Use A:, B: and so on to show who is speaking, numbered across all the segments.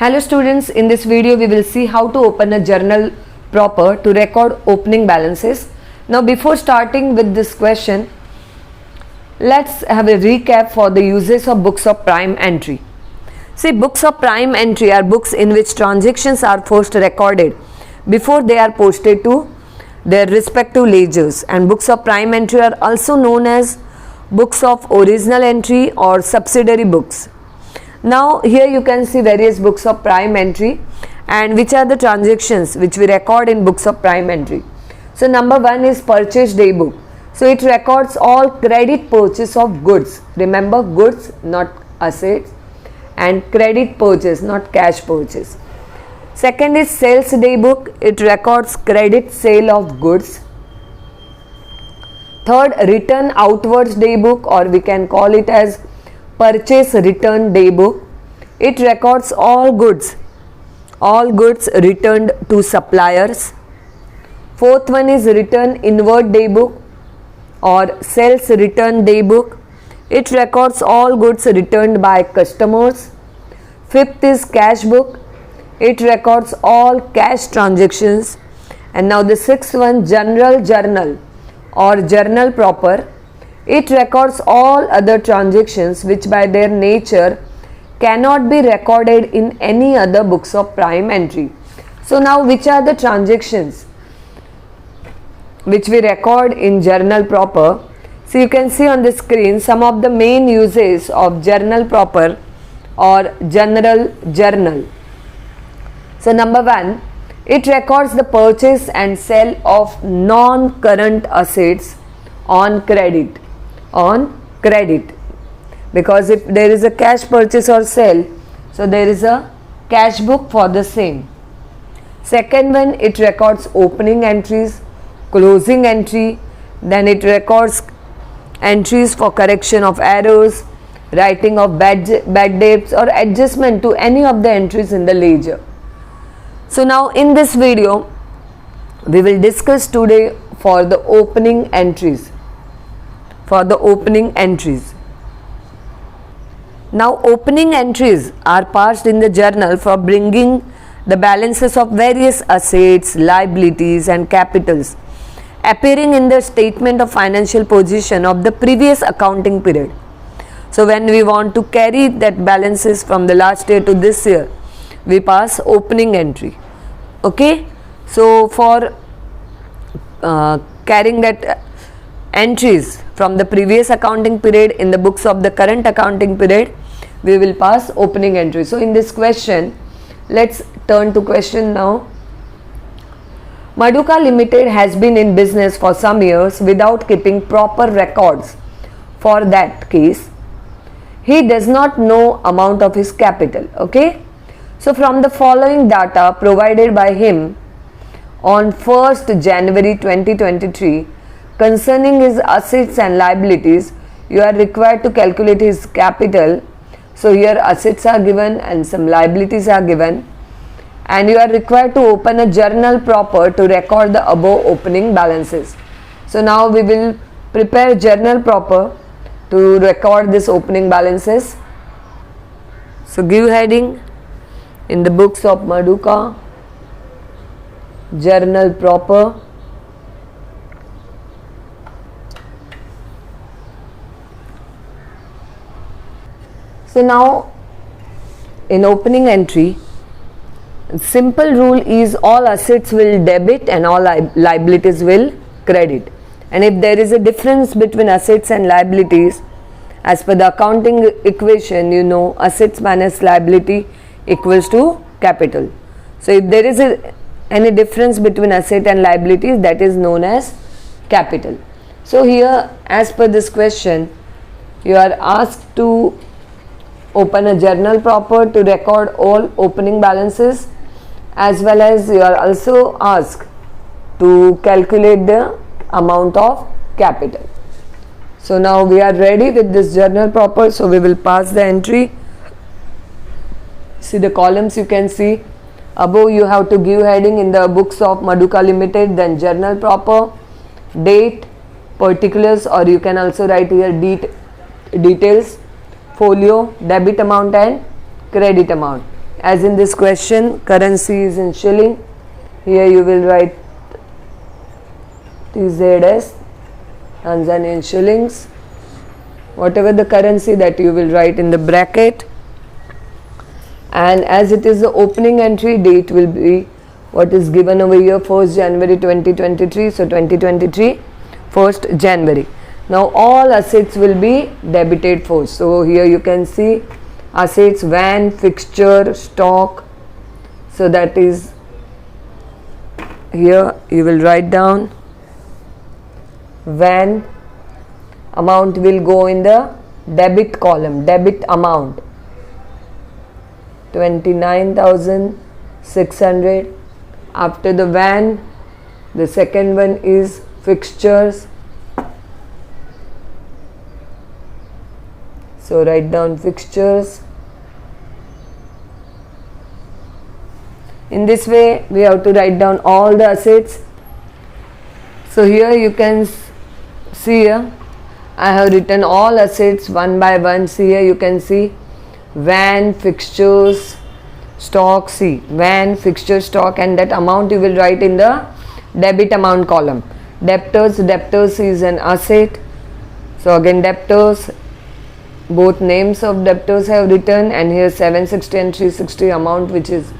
A: Hello students, in this video we will see how to open a journal proper to record opening balances. Now before starting with this question, let's have a recap for the uses of books of prime entry. See, books of prime entry are books in which transactions are first recorded before they are posted to their respective ledgers, and books of prime entry are also known as books of original entry or subsidiary books. Now here you can see various books of prime entry and which are the transactions which we record in books of prime entry. So number one is purchase day book. So it records all credit purchase of goods. Remember, goods, not assets, and credit purchase, not cash purchase. Second is sales day book. It records credit sale of goods. Third, return outwards day book, or we can call it as purchase return day book. It records all goods returned to suppliers. Fourth one is return inward day book or sales return day book. It records all goods returned by customers. Fifth is cash book. It records all cash transactions. And now the sixth one, general journal or journal proper. It records all other transactions which by their nature cannot be recorded in any other books of prime entry. So now which are the transactions which we record in journal proper? So you can see on the screen some of the main uses of journal proper or general journal. So number one, it records the purchase and sale of non-current assets on credit. Because if there is a cash purchase or sale, so there is a cash book for the same. Second one, it records opening entries, closing entry, then it records entries for correction of errors, writing of bad debts or adjustment to any of the entries in the ledger. So now in this video we will discuss today for the opening entries. Now opening entries are passed in the journal for bringing the balances of various assets, liabilities and capitals appearing in the statement of financial position of the previous accounting period. So when we want to carry that balances from the last year to this year, we pass opening entry. Okay, so for carrying that entries from the previous accounting period in the books of the current accounting period, we will pass opening entry. So in this question, let's turn to question now. Maduka Limited has been in business for some years without keeping proper records. For that case, he does not know amount of his capital. Okay, so from the following data provided by him on 1st January 2023 concerning his assets and liabilities, you are required to calculate his capital. So here assets are given and some liabilities are given, and you are required to open a journal proper to record the above opening balances. So now we will prepare journal proper to record this opening balances. So give heading in the books of Maduka, journal proper. So now in opening entry, simple rule is all assets will debit and all liabilities will credit. And if there is a difference between assets and liabilities, as per the accounting equation, you know, assets minus liability equals to capital. So if there is any difference between asset and liabilities, that is known as capital. So here, as per this question, you are asked to open a journal proper to record all opening balances, as well as you are also asked to calculate the amount of capital. So now we are ready with this journal proper, so we will pass the entry. See the columns you can see. Above you have to give heading in the books of Maduka Limited, then journal proper, date, particulars, or you can also write here details, folio, debit amount and credit amount. as in this question currency is in shilling. Here you will write TZS, Tanzanian shillings, whatever the currency that you will write in the bracket. And as it is the opening entry, date will be what is given over here, 1st January 2023. So 2023 1st January. Now all assets will be debited first. So here you can see assets, van, fixture, stock. So that is, here you will write down van, amount will go in the debit column, debit amount 29,600. After the van, the second one is fixtures. So write down fixtures. In this way we have to write down all the assets. So here you can see here I have written all assets one by one. See here you can see van, fixtures, stock. See van, fixture, stock, and that amount you will write in the debit amount column. Debtors, debtors is an asset. So again debtors, both names of debtors have written, and here 760 and 360 amount which is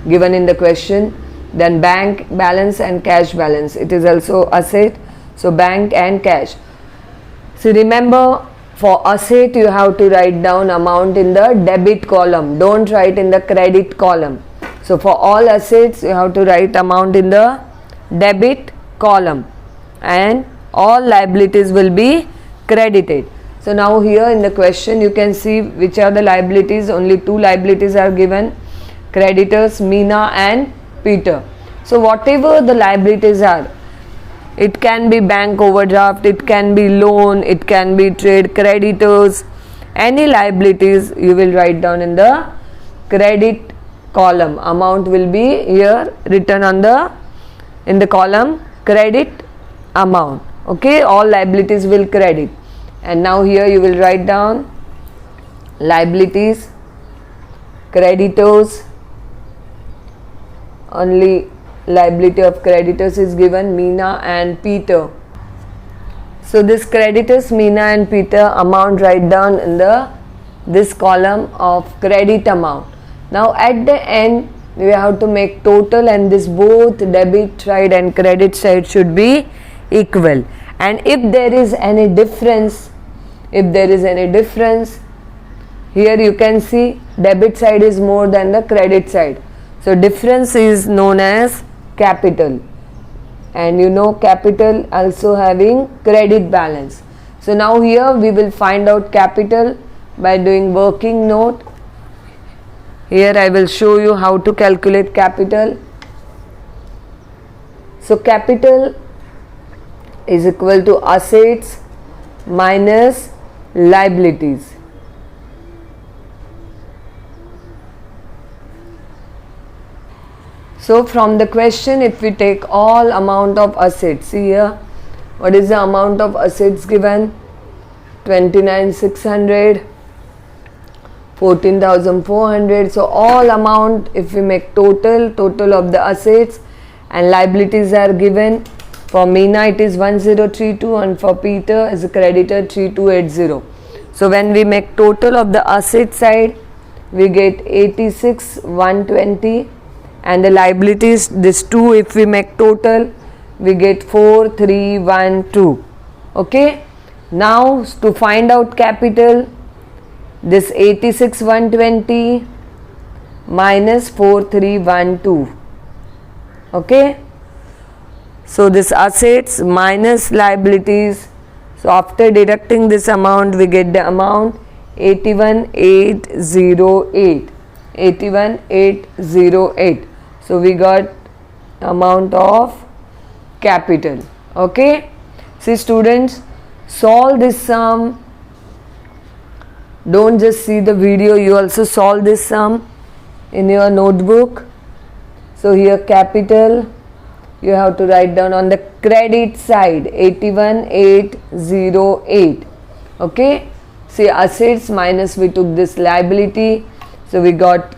A: given in the question. Then bank balance and cash balance, it is also asset. So bank and cash. So remember, for asset you have to write down amount in the debit column, don't write in the credit column. So for all assets you have to write amount in the debit column, and all liabilities will be credited. So now here in the question you can see which are the liabilities. Only two liabilities are given, creditors Meena and Peter. So whatever the liabilities are, it can be bank overdraft, it can be loan, it can be trade creditors, any liabilities you will write down in the credit column. Amount will be here written on the in the column credit amount. Okay, all liabilities will credit. And now here you will write down liabilities, creditors, only liability of creditors is given, Meena and Peter. So this creditors Meena and Peter amount write down in the this column of credit amount. Now at the end we have to make total, and this both debit side and credit side should be equal. And if there is any difference, here you can see debit side is more than the credit side. So difference is known as capital, and you know capital also having credit balance. So now here we will find out capital by doing working note. Here I will show you how to calculate capital. So capital is equal to assets minus liabilities. So from the question, if we take all amount of assets, see here what is the amount of assets given, 29,600, 14,400. So all amount, if we make total of the assets and liabilities are given. For Meena it is 1032, and for Peter as a creditor 3280. So when we make total of the asset side, we get 86,120, and the liabilities, this 2, if we make total, we get 4,312. Okay. Now to find out capital, this 86,120 minus 4,312. Okay. So this assets minus liabilities. So after deducting this amount, we get the amount 81,808. 81,808. So we got amount of capital. Okay. See students, solve this sum. Don't just see the video, you also solve this sum in your notebook. So here capital, you have to write down on the credit side 81,808. Okay. See assets minus we took this liability. So we got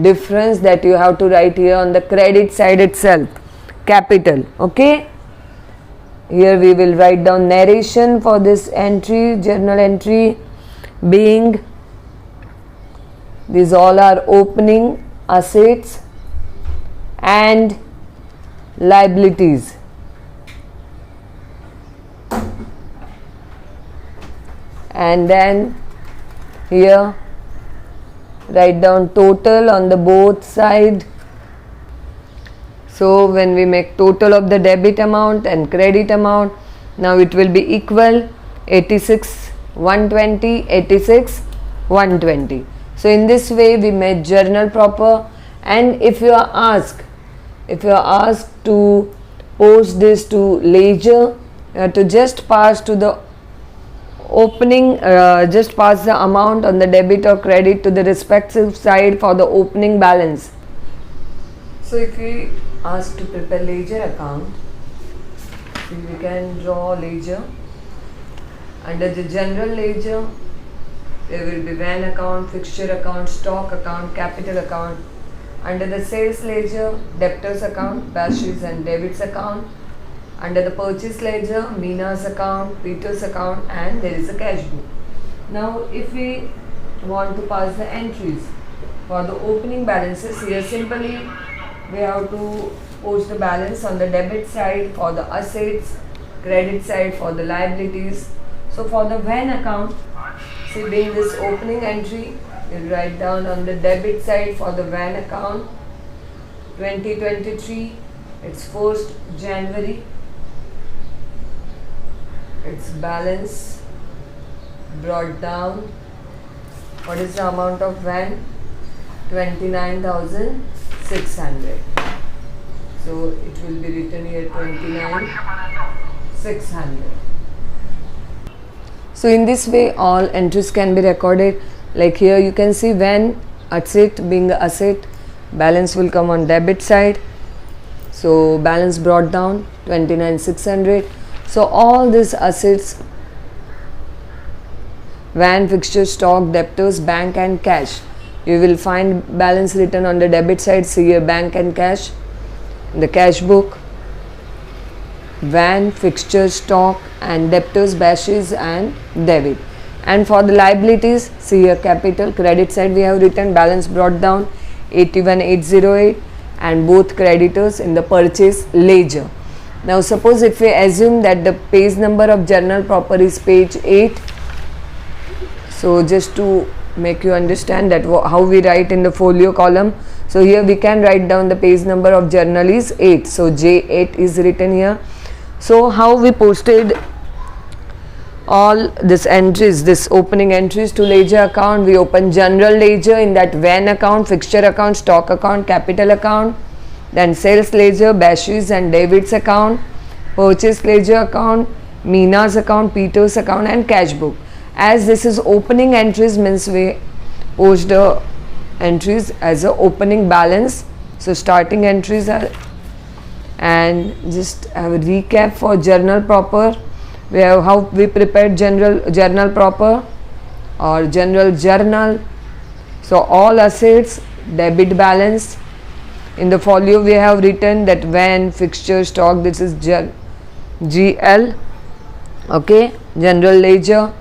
A: difference that you have to write here on the credit side itself, capital. Okay, here we will write down narration for this entry, journal entry, being these all are opening assets and liabilities. And then here write down total on the both side. So when we make total of the debit amount and credit amount, now it will be equal 86 120 86 120. So in this way we made journal proper. And if you are asked to post this to ledger, you have to just pass to the opening, just pass the amount on the debit or credit to the respective side for the opening balance. So if we ask to prepare ledger account, we can draw ledger. Under the general ledger, there will be van account, fixture account, stock account, capital account. Under the sales ledger, debtors account, bashes and debits account. Under the purchase ledger, Mina's account, Peter's account, and there is a cash book. Now if we want to pass the entries for the opening balances, here simply we have to post the balance on the debit side for the assets, credit side for the liabilities. So for the van account, see being this opening entry, we'll write down on the debit side for the van account 2023, it's 1st January, its balance brought down. What is the amount of van? 29,600. So it will be written here 29,600. So in this way all entries can be recorded. Like here you can see van asset being the asset, balance will come on debit side. So balance brought down 29,600. So all these assets, van, fixture, stock, debtors, bank and cash, you will find balance written on the debit side. See here bank and cash, the cash book, van, fixture, stock and debtors, bashes and debit. And for the liabilities, see here capital, credit side we have written balance brought down 81,808 and both creditors in the purchase ledger. Now suppose if we assume that the page number of journal proper is page 8. So just to make you understand that how we write in the folio column. So here we can write down the page number of journal is 8. So J8 is written here. So how we posted all this entries, this opening entries to ledger account, we open general ledger, in that van account, fixture account, stock account, capital account, then sales ledger, bashes and debits account, purchase ledger account, Mina's account, Peter's account and cash book. As this is opening entries, means we post the entries as a opening balance. So starting entries are, and just have a recap for journal proper. We have how we prepared journal proper or general journal. So all assets, debit balance. In the folio we have written that van, fixture, stock, this is GL. Okay, general ledger,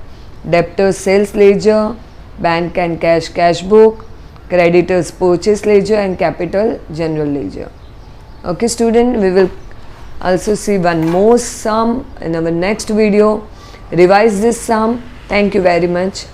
A: debtors sales ledger, bank and cash book, creditors purchase ledger and capital general ledger. Okay student, we will also see one more sum in our next video. Revise this sum. Thank you very much.